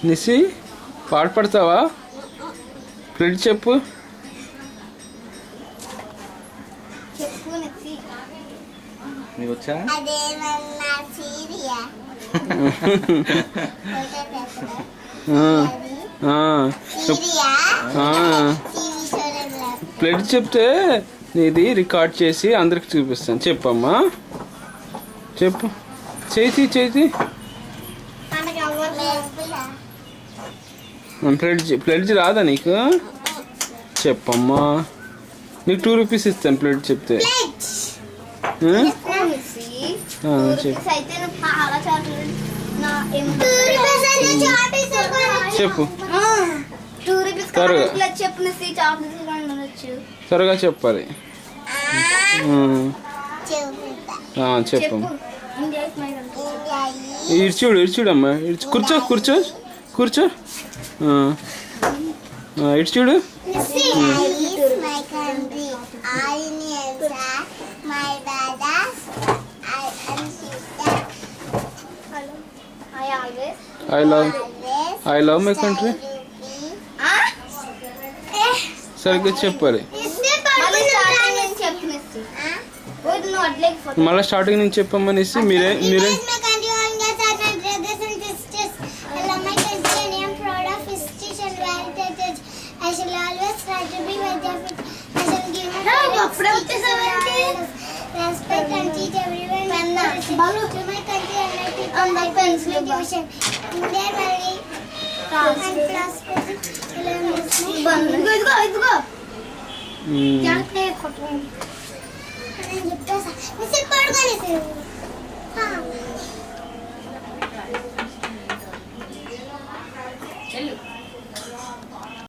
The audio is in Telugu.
నిసి పాట పడతావా? ఫ్రెండ్ చెప్పు. నీకు వచ్చా? ఫ్రెండ్ చెప్తే నీది రికార్డ్ చేసి అందరికి చూపిస్తాను. చెప్పమ్మా, చెప్పు. చేతి ప్లేట్ రాదా నీకు? చెప్పమ్మా. నీకు 2 రూపీస్ ఇస్తాను ప్లేట్ చెప్తే. చెప్పు త్వరగా చెప్పాలి. చెప్పు. ఇడ్చూడమ్మా, కూర్చో. ఇడ్చూడు. I love my country. సరిగ్గా చెప్పాలి. మళ్ళీ స్టార్టింగ్ నుంచి చెప్పమనేసి మీరే